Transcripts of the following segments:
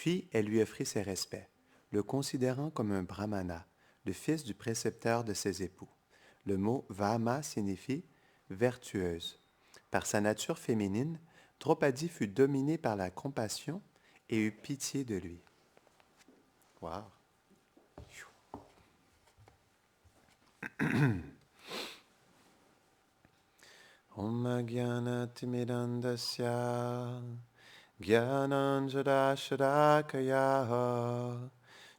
Puis elle lui offrit ses respects, le considérant comme un brahmana, le fils du précepteur de ses époux. Le mot Vama signifie vertueuse. Par sa nature féminine, Draupadi fut dominée par la compassion et eut pitié de lui. Wow! Om Gyana Timidandasya Gyananjadashadakaya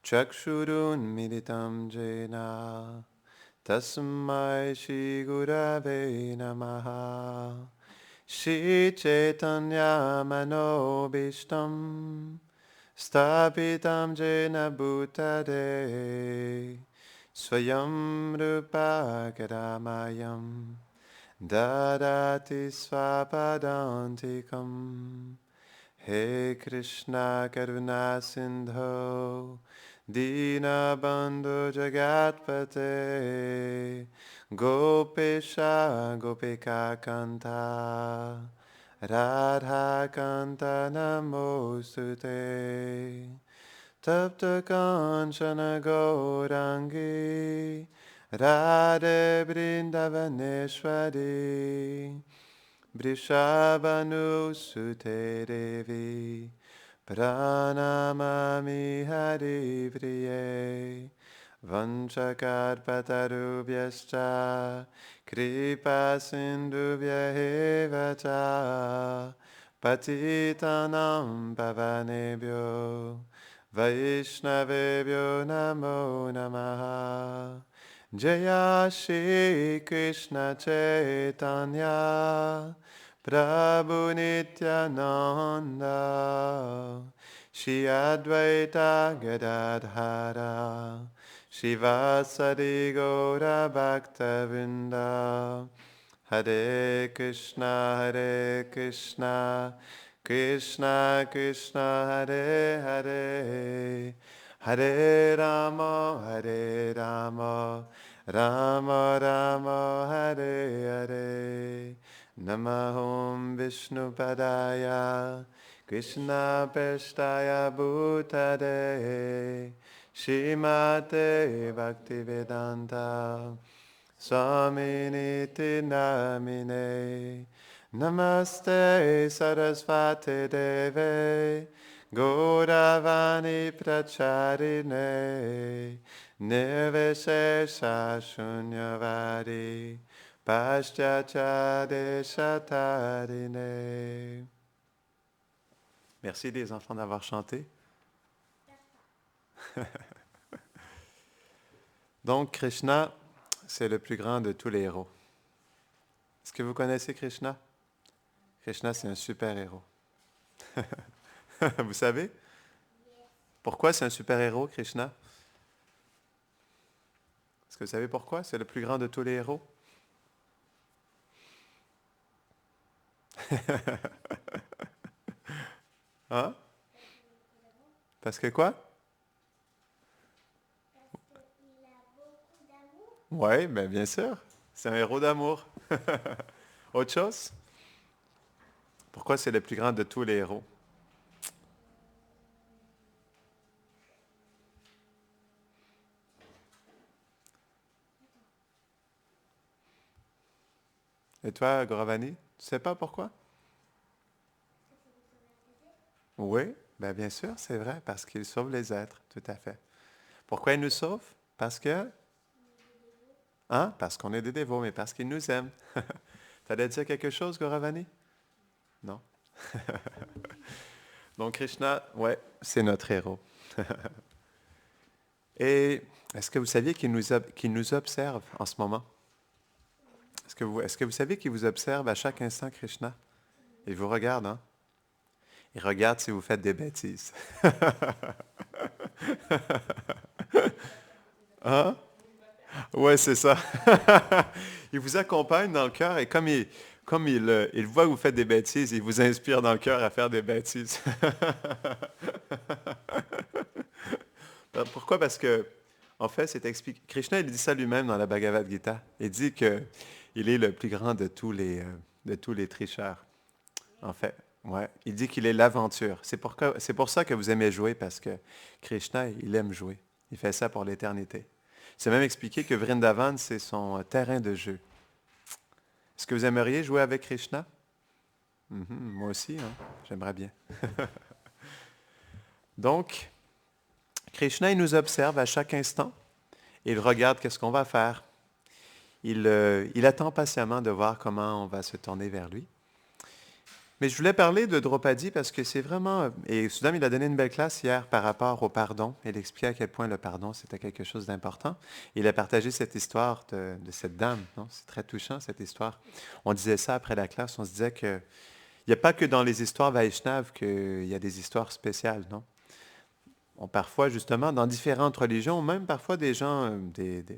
Chakshurun Militam Jena Tasmai Shri Gurave Namaha Shri Chaitanya Manobishtam Stapitam Jena Bhutade Swayam Rupa Kadamayam Dadati Swapadantikam He Krishna Karuna Sindho Dina Bandhu Jagatpate Gopesha Gopika Kanta Radha Kanta Namostute Tapta Kanchana Gaurangi Radhe Vrindavaneshwari Vrishabhanu Sute Devi Pranamami Hari Priye Vanchakarpatarubhyascha Kripa Sindhubhya eva cha Patitanam Pavanebhyo Vaishnavebhyo Namo Namaha Jaya Shri Krishna Chaitanya Prabhu Nityananda Shri Advaita Gadadhara Shivasari Gaura Bhaktavinda Hare Krishna Krishna Krishna Hare Hare Hare Rama Rama Rama Hare Hare Namahom Vishnu Padaya Krishna Peshtaya Bhutade Shrimate Bhaktivedanta Swaminiti Namine Namaste Sarasvate Deve Gauravani Pracharine Nirvishesha Shunyavadi Paschachadeshatarine. Merci les enfants d'avoir chanté. Donc Krishna, c'est le plus grand de tous les héros. Est-ce que vous connaissez Krishna? Krishna, c'est un super-héros. Vous savez? Pourquoi c'est un super-héros, Krishna? Est-ce que vous savez pourquoi? C'est le plus grand de tous les héros? Hein? Parce que quoi? Oui, bien sûr. C'est un héros d'amour. Autre chose? Pourquoi c'est le plus grand de tous les héros? Et toi, Gauravani, tu ne sais pas pourquoi? Oui, bien sûr, c'est vrai, parce qu'il sauve les êtres, tout à fait. Pourquoi il nous sauve? Parce que... Hein? Parce qu'on est des dévots, mais parce qu'il nous aime. Tu allais dire quelque chose, Gauravani? Non? Donc Krishna, ouais, c'est notre héros. Et est-ce que vous saviez qu'il nous observe en ce moment? Est-ce que vous savez qu'il vous observe à chaque instant, Krishna? Il vous regarde, hein? Il regarde si vous faites des bêtises. Hein? Ouais, c'est ça. Il vous accompagne dans le cœur et il voit que vous faites des bêtises, il vous inspire dans le cœur à faire des bêtises. Pourquoi? Parce que, en fait, c'est expliqué. Krishna, il dit ça lui-même dans la Bhagavad Gita. Il dit qu'il est le plus grand de tous les tricheurs, en fait. Ouais, il dit qu'il est l'aventure. C'est pour ça que vous aimez jouer, parce que Krishna, il aime jouer. Il fait ça pour l'éternité. C'est même expliqué que Vrindavan, c'est son terrain de jeu. Est-ce que vous aimeriez jouer avec Krishna? Mhm, moi aussi, hein? J'aimerais bien. Donc, Krishna, il nous observe à chaque instant. Il regarde qu'est-ce qu'on va faire. Il attend patiemment de voir comment on va se tourner vers lui. Mais je voulais parler de Draupadi parce que c'est vraiment... Et Sudham, il a donné une belle classe hier par rapport au pardon. Il expliquait à quel point le pardon, c'était quelque chose d'important. Il a partagé cette histoire de cette dame. Non? C'est très touchant, cette histoire. On disait ça après la classe. On se disait qu'il n'y a pas que dans les histoires Vaishnav qu'il y a des histoires spéciales, non? Parfois, justement, dans différentes religions, même parfois des gens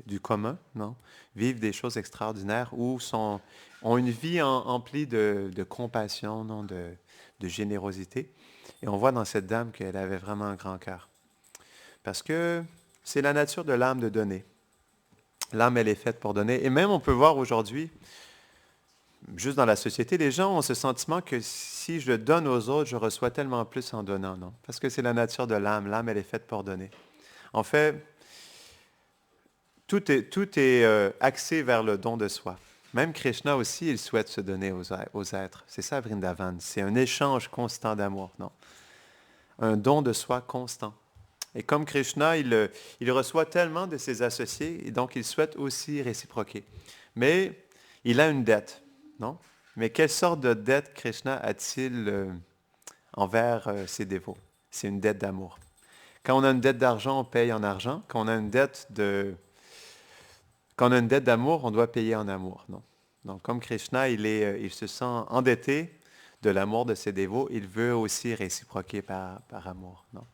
du commun, non, vivent des choses extraordinaires ou ont une vie emplie de compassion, non, de générosité. Et on voit dans cette dame qu'elle avait vraiment un grand cœur. Parce que c'est la nature de l'âme de donner. L'âme, elle est faite pour donner. Et même, on peut voir aujourd'hui, juste dans la société, les gens ont ce sentiment que si je donne aux autres, je reçois tellement plus en donnant, non? Parce que c'est la nature de l'âme. L'âme, elle est faite pour donner. En fait, tout est axé vers le don de soi. Même Krishna aussi, il souhaite se donner aux êtres. C'est ça, Vrindavan. C'est un échange constant d'amour, non? Un don de soi constant. Et comme Krishna, il reçoit tellement de ses associés, et donc il souhaite aussi réciproquer. Mais il a une dette, non? Mais quelle sorte de dette Krishna a-t-il envers ses dévots? C'est une dette d'amour. Quand on a une dette d'argent, on paye en argent. Quand on a une dette d'amour, on doit payer en amour, non? Donc, comme Krishna, il se sent endetté de l'amour de ses dévots, il veut aussi réciproquer par amour, non?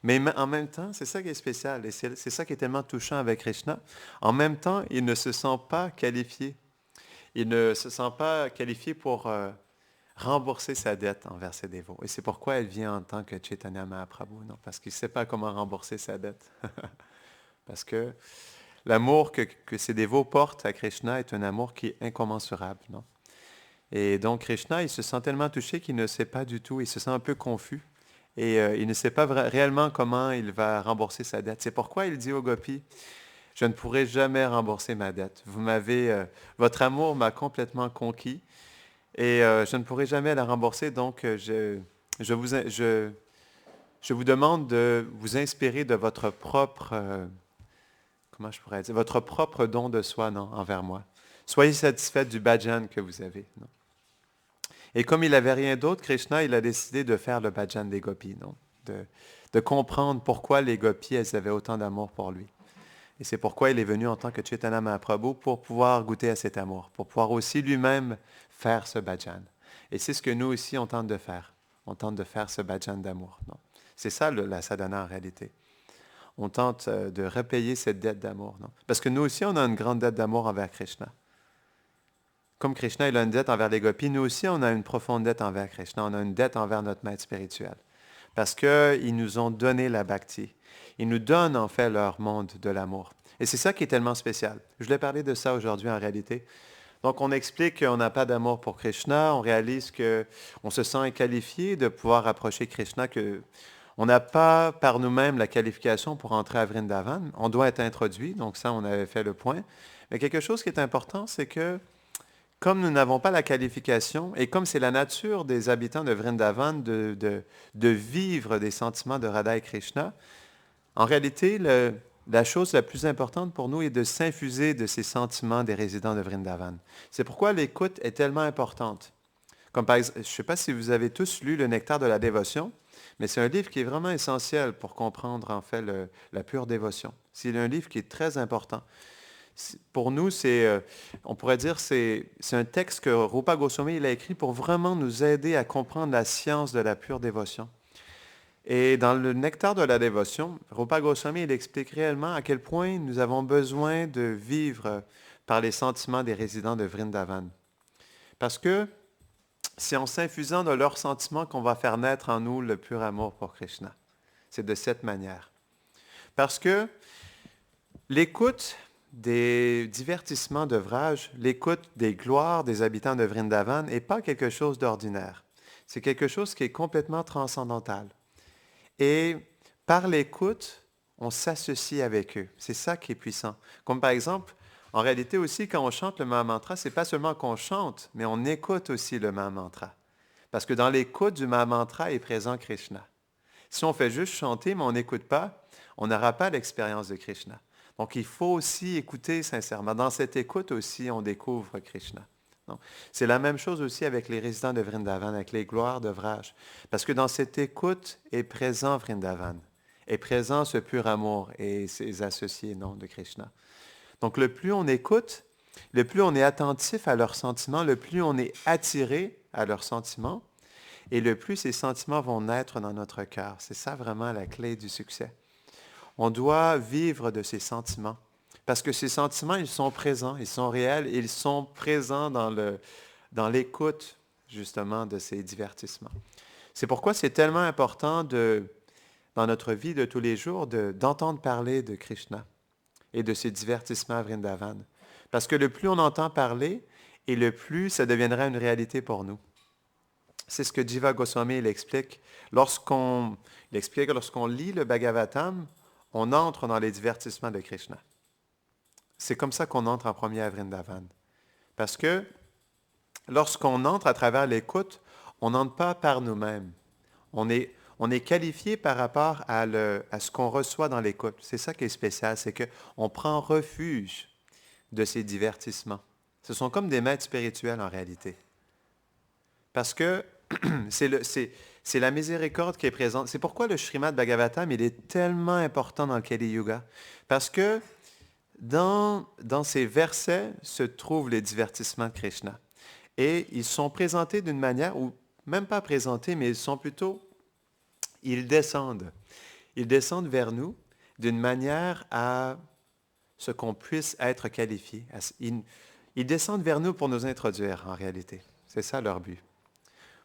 Mais en même temps, c'est ça qui est spécial, et c'est ça qui est tellement touchant avec Krishna. En même temps, il ne se sent pas qualifié. Il ne se sent pas qualifié pour rembourser sa dette envers ses dévots. Et c'est pourquoi elle vient en tant que Chaitanya Mahaprabhu, non? Parce qu'il ne sait pas comment rembourser sa dette. Parce que l'amour que ces dévots portent à Krishna est un amour qui est incommensurable, non? Et donc Krishna, il se sent tellement touché qu'il ne sait pas du tout, il se sent un peu confus. Et il ne sait pas réellement comment il va rembourser sa dette. C'est pourquoi il dit aux gopis, je ne pourrai jamais rembourser ma dette. Votre amour m'a complètement conquis et je ne pourrai jamais la rembourser. Donc je vous, je vous demande de vous inspirer de votre propre, comment je pourrais dire, votre propre don de soi, non, envers moi. Soyez satisfait du bhajan que vous avez, non? Et comme il n'avait rien d'autre, Krishna, il a décidé de faire le bhajan des gopis, non? De comprendre pourquoi les gopis, elles avaient autant d'amour pour lui. Et c'est pourquoi il est venu en tant que Chaitanya Mahaprabhu pour pouvoir goûter à cet amour, pour pouvoir aussi lui-même faire ce bhajan. Et c'est ce que nous aussi, on tente de faire. On tente de faire ce bhajan d'amour, non? C'est ça la sadhana en réalité. On tente de repayer cette dette d'amour, non? Parce que nous aussi, on a une grande dette d'amour envers Krishna. Comme Krishna, il a une dette envers les gopis, nous aussi, on a une profonde dette envers Krishna. On a une dette envers notre maître spirituel. Parce qu'ils nous ont donné la bhakti. Ils nous donnent en fait leur monde de l'amour. Et c'est ça qui est tellement spécial. Je voulais parler de ça aujourd'hui en réalité. Donc on explique qu'on n'a pas d'amour pour Krishna, on réalise qu'on se sent inqualifié de pouvoir approcher Krishna, qu'on n'a pas par nous-mêmes la qualification pour entrer à Vrindavan. On doit être introduit, donc ça on avait fait le point. Mais quelque chose qui est important, c'est que comme nous n'avons pas la qualification, et comme c'est la nature des habitants de Vrindavan de vivre des sentiments de Radha et Krishna, en réalité, la chose la plus importante pour nous est de s'infuser de ces sentiments des résidents de Vrindavan. C'est pourquoi l'écoute est tellement importante. Comme par exemple, je ne sais pas si vous avez tous lu Le Nectar de la dévotion, mais c'est un livre qui est vraiment essentiel pour comprendre en fait la pure dévotion. C'est un livre qui est très important. Pour nous, on pourrait dire, c'est un texte que Rupa Goswami il a écrit pour vraiment nous aider à comprendre la science de la pure dévotion. Et dans le Nectar de la dévotion, Rupa Goswami il explique réellement à quel point nous avons besoin de vivre par les sentiments des résidents de Vrindavan. Parce que c'est en s'infusant de leurs sentiments qu'on va faire naître en nous le pur amour pour Krishna. C'est de cette manière. Parce que l'écoute des divertissements d'œuvrage, l'écoute des gloires des habitants de Vrindavan n'est pas quelque chose d'ordinaire. C'est quelque chose qui est complètement transcendantal. Et par l'écoute, on s'associe avec eux. C'est ça qui est puissant. Comme par exemple, en réalité aussi, quand on chante le Mahamantra, ce n'est pas seulement qu'on chante, mais on écoute aussi le Mahamantra. Parce que dans l'écoute du Mahamantra est présent Krishna. Si on fait juste chanter, mais on n'écoute pas, on n'aura pas l'expérience de Krishna. Donc, il faut aussi écouter sincèrement. Dans cette écoute aussi, on découvre Krishna. Donc, c'est la même chose aussi avec les résidents de Vrindavan, avec les gloires de Vraj. Parce que dans cette écoute est présent Vrindavan, est présent ce pur amour et ses associés, non, de Krishna. Donc, le plus on écoute, le plus on est attentif à leurs sentiments, le plus on est attiré à leurs sentiments, et le plus ces sentiments vont naître dans notre cœur. C'est ça vraiment la clé du succès. On doit vivre de ces sentiments. Parce que ces sentiments, ils sont présents, ils sont réels, ils sont présents dans l'écoute, justement, de ces divertissements. C'est pourquoi c'est tellement important dans notre vie de tous les jours d'entendre parler de Krishna et de ses divertissements à Vrindavan. Parce que le plus on entend parler, et le plus ça deviendra une réalité pour nous. C'est ce que Jiva Goswami il explique. Lorsqu'on lit le Bhagavatam, on entre dans les divertissements de Krishna. C'est comme ça qu'on entre en premier à Vrindavan. Parce que lorsqu'on entre à travers l'écoute, on n'entre pas par nous-mêmes. On est qualifié par rapport à ce qu'on reçoit dans l'écoute. C'est ça qui est spécial, c'est qu'on prend refuge de ces divertissements. Ce sont comme des maîtres spirituels en réalité. Parce que c'est la miséricorde qui est présente. C'est pourquoi le Srimad Bhagavatam, il est tellement important dans le Kali Yuga. Parce que dans ces versets se trouvent les divertissements de Krishna. Et ils sont présentés d'une manière, ou même pas présentés, mais ils descendent. Ils descendent vers nous d'une manière à ce qu'on puisse être qualifié. Ils descendent vers nous pour nous introduire, en réalité. C'est ça leur but.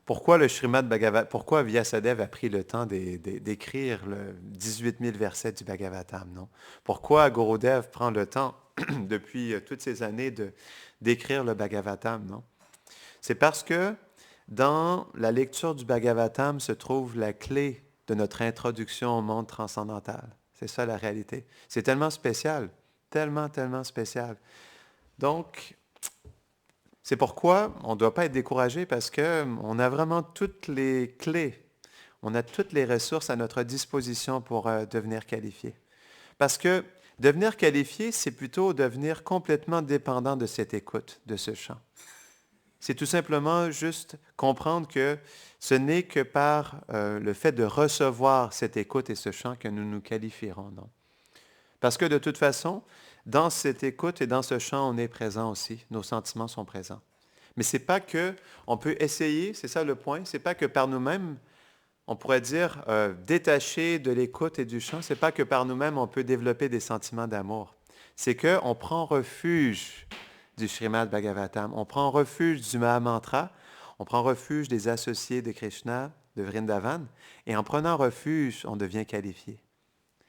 Pourquoi le Srimad Bhagavatam, pourquoi Vyasadeva a pris le temps d'écrire le 18 000 versets du Bhagavatam, non? Pourquoi Gurudev prend le temps, depuis toutes ces années, d'écrire le Bhagavatam, non? C'est parce que dans la lecture du Bhagavatam se trouve la clé de notre introduction au monde transcendantal. C'est ça la réalité. C'est tellement spécial, tellement, tellement spécial. Donc, c'est pourquoi on ne doit pas être découragé parce qu'on a vraiment toutes les clés, on a toutes les ressources à notre disposition pour devenir qualifié. Parce que devenir qualifié, c'est plutôt devenir complètement dépendant de cette écoute, de ce chant. C'est tout simplement juste comprendre que ce n'est que par le fait de recevoir cette écoute et ce chant que nous nous qualifierons, non? Parce que de toute façon, dans cette écoute et dans ce chant, on est présent aussi. Nos sentiments sont présents. Mais ce n'est pas que on peut essayer, c'est ça le point, ce n'est pas que par nous-mêmes, on pourrait dire, détaché de l'écoute et du chant, ce n'est pas que par nous-mêmes, on peut développer des sentiments d'amour. C'est qu'on prend refuge du Srimad Bhagavatam, on prend refuge du Mahamantra, on prend refuge des associés de Krishna, de Vrindavan, et en prenant refuge, on devient qualifié.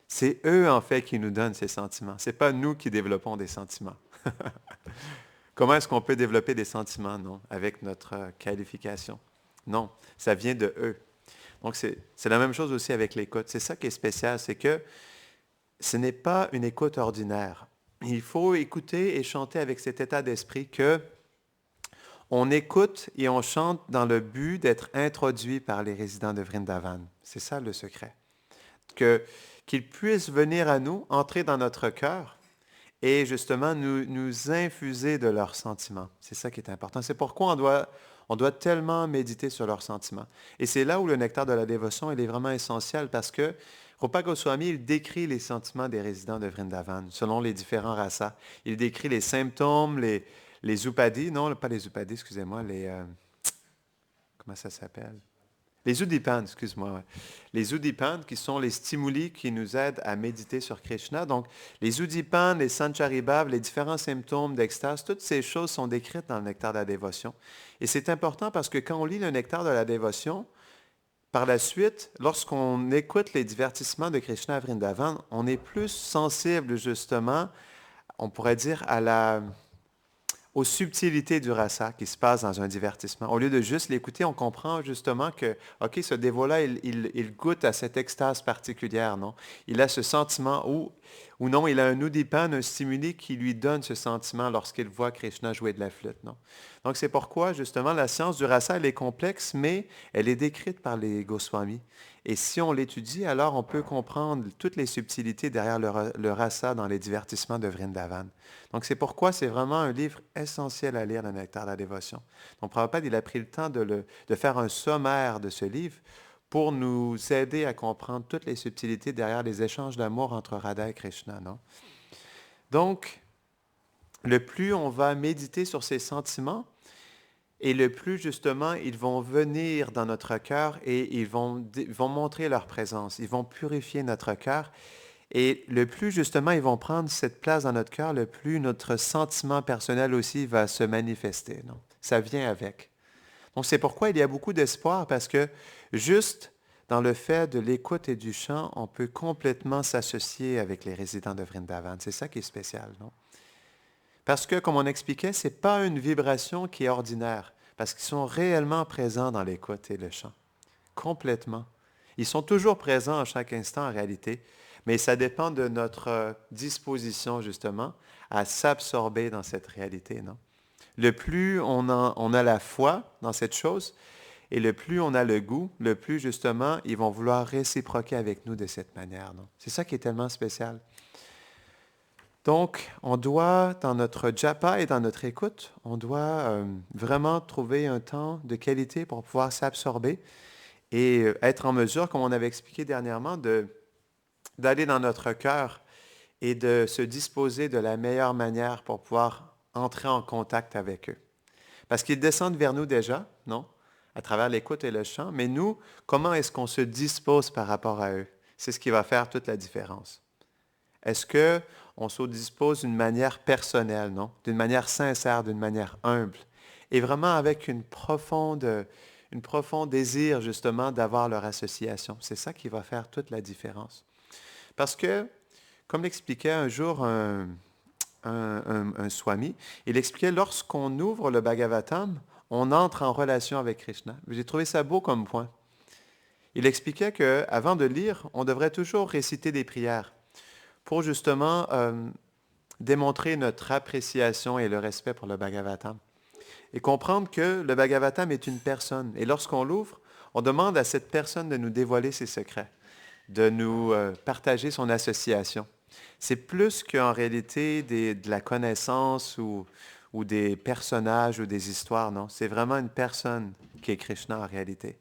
C'est eux, en fait, qui nous donnent ces sentiments. Ce n'est pas nous qui développons des sentiments. Comment est-ce qu'on peut développer des sentiments, non, avec notre qualification? Non, ça vient de eux. Donc, c'est la même chose aussi avec l'écoute. C'est ça qui est spécial, c'est que ce n'est pas une écoute ordinaire. Il faut écouter et chanter avec cet état d'esprit que on écoute et on chante dans le but d'être introduit par les résidents de Vrindavan. C'est ça le secret. Qu'ils puissent venir à nous, entrer dans notre cœur et justement nous infuser de leurs sentiments. C'est ça qui est important. C'est pourquoi on doit tellement méditer sur leurs sentiments. Et c'est là où le nectar de la dévotion, il est vraiment essentiel parce que Rupa Goswami, il décrit les sentiments des résidents de Vrindavan selon les différents rasas. Il décrit les symptômes, les upadis, non, pas les upadis, excusez-moi, comment ça s'appelle? Les udipan, excuse-moi. Ouais. Les udipan qui sont les stimuli qui nous aident à méditer sur Krishna. Donc, les udipan, les sancharibhav, les différents symptômes d'extase, toutes ces choses sont décrites dans le nectar de la dévotion. Et c'est important parce que quand on lit le nectar de la dévotion, par la suite, lorsqu'on écoute les divertissements de Krishna à Vrindavan, on est plus sensible justement, on pourrait dire, aux subtilités du rasa qui se passe dans un divertissement. Au lieu de juste l'écouter, on comprend justement que, OK, ce dévot-là, il goûte à cette extase particulière, non? Il a ce sentiment ou non, il a un udipan, un stimuli qui lui donne ce sentiment lorsqu'il voit Krishna jouer de la flûte, non? Donc, c'est pourquoi, justement, la science du rasa, elle est complexe, mais elle est décrite par les Goswamis. Et si on l'étudie, alors on peut comprendre toutes les subtilités derrière le rasa dans les divertissements de Vrindavan. Donc, c'est pourquoi c'est vraiment un livre essentiel à lire, le Nectar de la dévotion. Donc, Prabhupada, il a pris le temps de faire un sommaire de ce livre pour nous aider à comprendre toutes les subtilités derrière les échanges d'amour entre Radha et Krishna, non? Donc, le plus on va méditer sur ces sentiments, et le plus justement, ils vont venir dans notre cœur et ils vont montrer leur présence, ils vont purifier notre cœur. Et le plus justement ils vont prendre cette place dans notre cœur, le plus notre sentiment personnel aussi va se manifester. Non? Ça vient avec. Donc c'est pourquoi il y a beaucoup d'espoir parce que juste dans le fait de l'écoute et du chant, on peut complètement s'associer avec les résidents de Vrindavan. C'est ça qui est spécial, non? Parce que, comme on expliquait, ce n'est pas une vibration qui est ordinaire, parce qu'ils sont réellement présents dans l'écoute et le chant. Complètement. Ils sont toujours présents à chaque instant en réalité, mais ça dépend de notre disposition justement à s'absorber dans cette réalité, non? Le plus on a la foi dans cette chose et le plus on a le goût, le plus justement ils vont vouloir réciproquer avec nous de cette manière, non? C'est ça qui est tellement spécial. Donc, on doit, dans notre japa et dans notre écoute, on doit vraiment trouver un temps de qualité pour pouvoir s'absorber et être en mesure, comme on avait expliqué dernièrement, d'aller dans notre cœur et de se disposer de la meilleure manière pour pouvoir entrer en contact avec eux. Parce qu'ils descendent vers nous déjà, non? À travers l'écoute et le chant, mais nous, comment est-ce qu'on se dispose par rapport à eux? C'est ce qui va faire toute la différence. Est-ce qu'on se dispose d'une manière personnelle, non? D'une manière sincère, d'une manière humble, et vraiment avec un profond désir justement d'avoir leur association. C'est ça qui va faire toute la différence. Parce que, comme l'expliquait un jour un swami, il expliquait lorsqu'on ouvre le Bhagavatam, on entre en relation avec Krishna. J'ai trouvé ça beau comme point. Il expliquait qu'avant de lire, on devrait toujours réciter des prières pour justement démontrer notre appréciation et le respect pour le Bhagavatam. Et comprendre que le Bhagavatam est une personne. Et lorsqu'on l'ouvre, on demande à cette personne de nous dévoiler ses secrets, de nous partager son association. C'est plus qu'en réalité de la connaissance ou des personnages ou des histoires, non. C'est vraiment une personne qui est Krishna en réalité.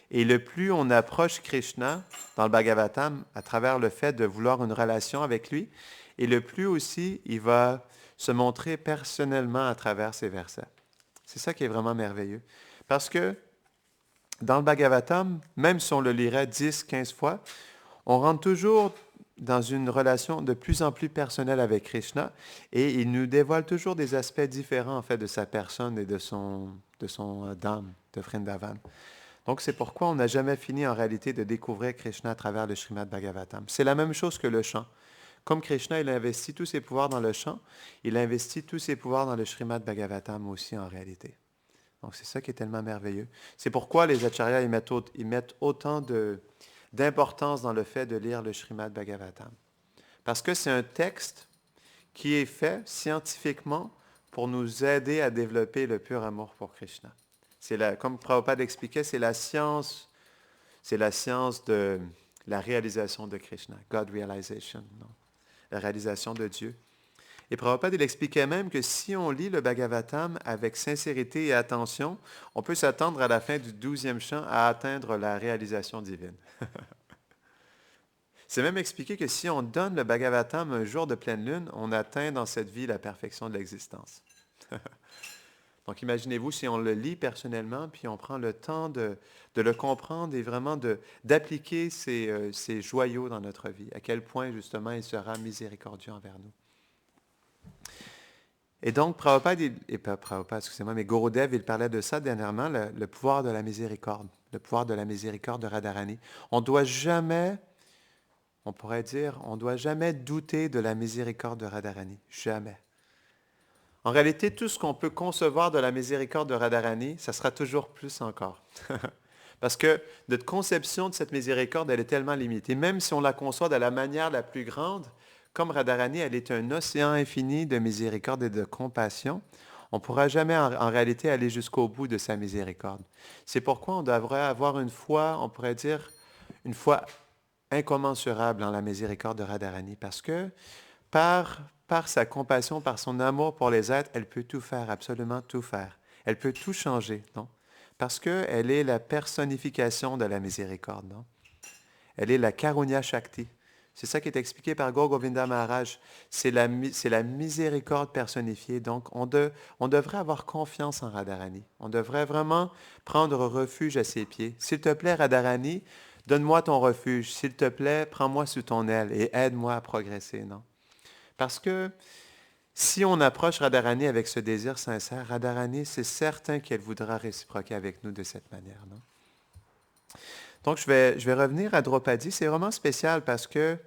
Et le plus on approche Krishna dans le Bhagavatam à travers le fait de vouloir une relation avec lui, et le plus aussi il va se montrer personnellement à travers ces versets. C'est ça qui est vraiment merveilleux. Parce que dans le Bhagavatam, même si on le lirait 10, 15 fois, on rentre toujours dans une relation de plus en plus personnelle avec Krishna et il nous dévoile toujours des aspects différents en fait de sa personne et de son Dham, de Vrindavan. Donc, c'est pourquoi on n'a jamais fini en réalité de découvrir Krishna à travers le Srimad Bhagavatam. C'est la même chose que le chant. Comme Krishna, il a investi tous ses pouvoirs dans le chant, il a investi tous ses pouvoirs dans le Srimad Bhagavatam aussi en réalité. Donc, c'est ça qui est tellement merveilleux. C'est pourquoi les acharyas ils mettent autant d'importance dans le fait de lire le Srimad Bhagavatam. Parce que c'est un texte qui est fait scientifiquement pour nous aider à développer le pur amour pour Krishna. Comme Prabhupada expliquait, c'est la science de la réalisation de Krishna, God realization, non? La réalisation de Dieu. Et Prabhupada, il expliquait même que si on lit le Bhagavatam avec sincérité et attention, on peut s'attendre à la fin du 12e chant à atteindre la réalisation divine. C'est même expliqué que si on donne le Bhagavatam un jour de pleine lune, on atteint dans cette vie la perfection de l'existence. Donc, imaginez-vous si on le lit personnellement, puis on prend le temps de le comprendre et vraiment d'appliquer ces joyaux dans notre vie, à quel point, justement, il sera miséricordieux envers nous. Et donc, mais Gurudev, il parlait de ça dernièrement, le pouvoir de la miséricorde, le pouvoir de la miséricorde de Radharani. On doit jamais, on pourrait dire, on ne doit jamais douter de la miséricorde de Radharani. Jamais. En réalité, tout ce qu'on peut concevoir de la miséricorde de Radharani, ça sera toujours plus encore. Parce que notre conception de cette miséricorde, elle est tellement limitée. Même si on la conçoit de la manière la plus grande, comme Radharani, elle est un océan infini de miséricorde et de compassion, on ne pourra jamais en réalité aller jusqu'au bout de sa miséricorde. C'est pourquoi on devrait avoir une foi, on pourrait dire, une foi incommensurable en la miséricorde de Radharani, parce que par sa compassion, par son amour pour les êtres, elle peut tout faire, absolument tout faire. Elle peut tout changer, non? Parce qu'elle est la personnification de la miséricorde, non? Elle est la Karunya Shakti. C'est ça qui est expliqué par Gaur Govinda Maharaj. C'est la miséricorde personnifiée. Donc, on devrait avoir confiance en Radharani. On devrait vraiment prendre refuge à ses pieds. S'il te plaît, Radharani, donne-moi ton refuge. S'il te plaît, prends-moi sous ton aile et aide-moi à progresser, non? Parce que si on approche Radharani avec ce désir sincère, Radharani, c'est certain qu'elle voudra réciproquer avec nous de cette manière, non? Donc, je vais revenir à Draupadi. C'est vraiment spécial parce que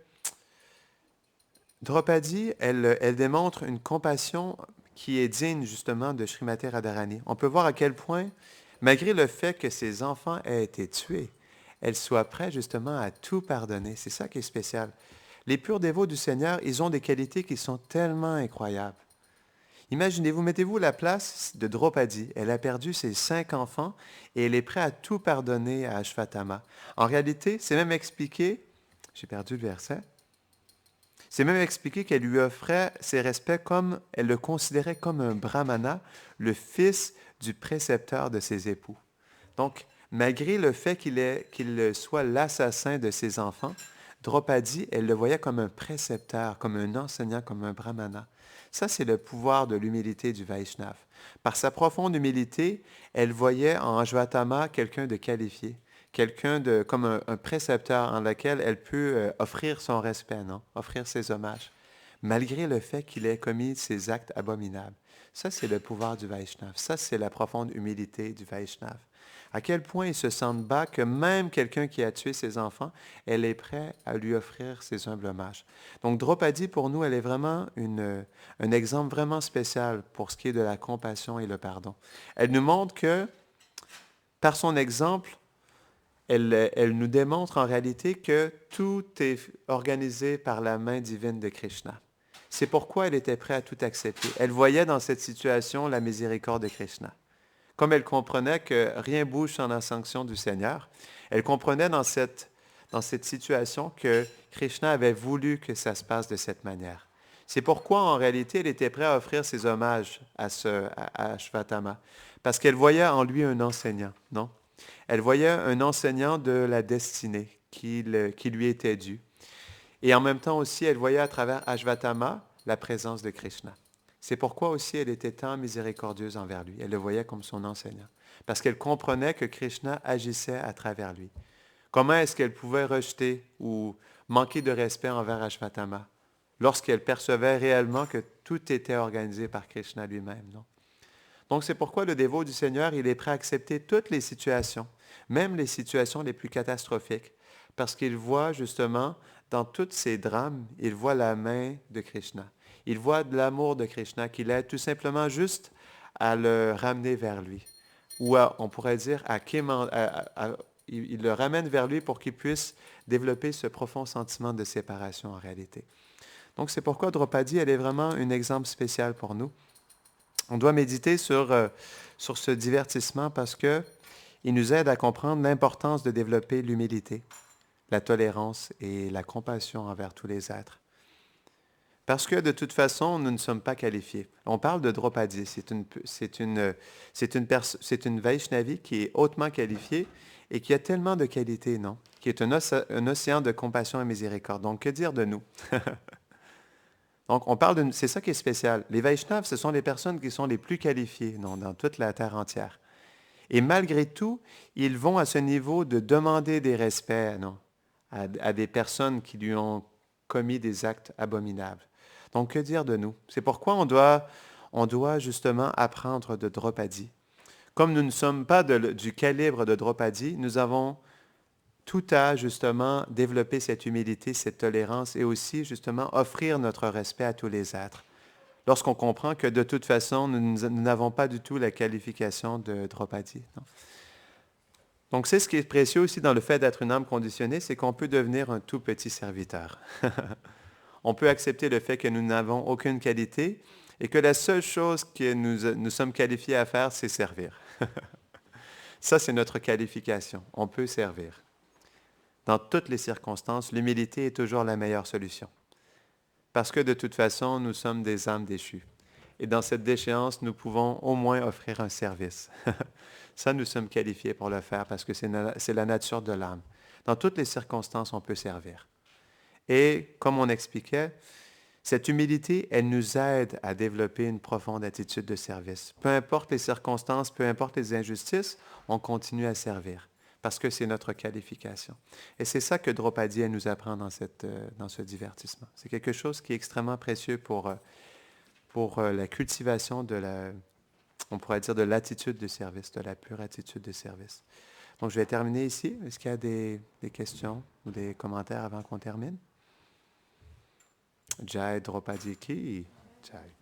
Draupadi, elle démontre une compassion qui est digne justement de Srimati Radharani. On peut voir à quel point, malgré le fait que ses enfants aient été tués, elle soit prête justement à tout pardonner. C'est ça qui est spécial. Les purs dévots du Seigneur, ils ont des qualités qui sont tellement incroyables. Imaginez-vous, mettez-vous la place de Draupadi. Elle a perdu ses 5 enfants et elle est prête à tout pardonner à Ashvatthama. En réalité, c'est même expliqué, j'ai perdu le verset, c'est même expliqué qu'elle lui offrait ses respects comme, elle le considérait comme un brahmana, le fils du précepteur de ses époux. Donc, malgré le fait qu'il soit l'assassin de ses enfants, Draupadi, elle le voyait comme un précepteur, comme un enseignant, comme un brahmana. Ça, c'est le pouvoir de l'humilité du Vaishnav. Par sa profonde humilité, elle voyait en Ashvatthama quelqu'un de qualifié, quelqu'un de comme un précepteur en lequel elle peut offrir son respect, non? Offrir ses hommages, malgré le fait qu'il ait commis ces actes abominables. Ça, c'est le pouvoir du Vaishnav. Ça, c'est la profonde humilité du Vaishnav. À quel point il se sent bas que même quelqu'un qui a tué ses enfants, elle est prête à lui offrir ses humbles hommages. Donc Draupadi, pour nous, elle est vraiment un exemple vraiment spécial pour ce qui est de la compassion et le pardon. Elle nous montre que, par son exemple, elle nous démontre en réalité que tout est organisé par la main divine de Krishna. C'est pourquoi elle était prête à tout accepter. Elle voyait dans cette situation la miséricorde de Krishna. Comme elle comprenait que rien bouge sans la sanction du Seigneur, elle comprenait dans cette situation que Krishna avait voulu que ça se passe de cette manière. C'est pourquoi, en réalité, elle était prête à offrir ses hommages à Ashvatthama, parce qu'elle voyait en lui un enseignant, non? Elle voyait un enseignant de la destinée qui lui était due. Et en même temps aussi, elle voyait à travers Ashvatthama la présence de Krishna. C'est pourquoi aussi elle était tant miséricordieuse envers lui. Elle le voyait comme son enseignant. Parce qu'elle comprenait que Krishna agissait à travers lui. Comment est-ce qu'elle pouvait rejeter ou manquer de respect envers Ashvatthama lorsqu'elle percevait réellement que tout était organisé par Krishna lui-même, non? Donc c'est pourquoi le dévot du Seigneur, il est prêt à accepter toutes les situations, même les situations les plus catastrophiques, parce qu'il voit justement dans tous ces drames, il voit la main de Krishna. Il voit de l'amour de Krishna qu'il aide tout simplement juste à le ramener vers lui. Ou on pourrait dire, il le ramène vers lui pour qu'il puisse développer ce profond sentiment de séparation en réalité. Donc c'est pourquoi Draupadi, elle est vraiment un exemple spécial pour nous. On doit méditer sur ce divertissement parce qu'il nous aide à comprendre l'importance de développer l'humilité, la tolérance et la compassion envers tous les êtres. Parce que de toute façon, nous ne sommes pas qualifiés. On parle de Draupadi, c'est une Vaishnavi qui est hautement qualifiée et qui a tellement de qualités, non? Qui est un océan de compassion et miséricorde. Donc, que dire de nous? Donc, c'est ça qui est spécial. Les Vaishnavas, ce sont les personnes qui sont les plus qualifiées dans toute la terre entière. Et malgré tout, ils vont à ce niveau de demander des respects à des personnes qui lui ont commis des actes abominables. Donc, que dire de nous? C'est pourquoi on doit justement apprendre de Draupadi. Comme nous ne sommes pas du calibre de Draupadi, nous avons tout à justement développer cette humilité, cette tolérance et aussi justement offrir notre respect à tous les êtres. lorsqu'on comprend que de toute façon, nous n'avons pas du tout la qualification de Draupadi. Non? Donc, c'est ce qui est précieux aussi dans le fait d'être une âme conditionnée, c'est qu'on peut devenir un tout petit serviteur. On peut accepter le fait que nous n'avons aucune qualité et que la seule chose que nous sommes qualifiés à faire, c'est servir. Ça, c'est notre qualification. On peut servir. Dans toutes les circonstances, l'humilité est toujours la meilleure solution. Parce que de toute façon, nous sommes des âmes déchues. Et dans cette déchéance, nous pouvons au moins offrir un service. Ça, nous sommes qualifiés pour le faire parce que c'est la nature de l'âme. Dans toutes les circonstances, on peut servir. Et comme on expliquait, cette humilité, elle nous aide à développer une profonde attitude de service. Peu importe les circonstances, peu importe les injustices, on continue à servir parce que c'est notre qualification. Et c'est ça que Draupadi nous apprend dans ce divertissement. C'est quelque chose qui est extrêmement précieux pour la cultivation on pourrait dire de l'attitude de service, de la pure attitude de service. Donc, je vais terminer ici. Est-ce qu'il y a des questions ou des commentaires avant qu'on termine? Jai Draupadi ki Jai.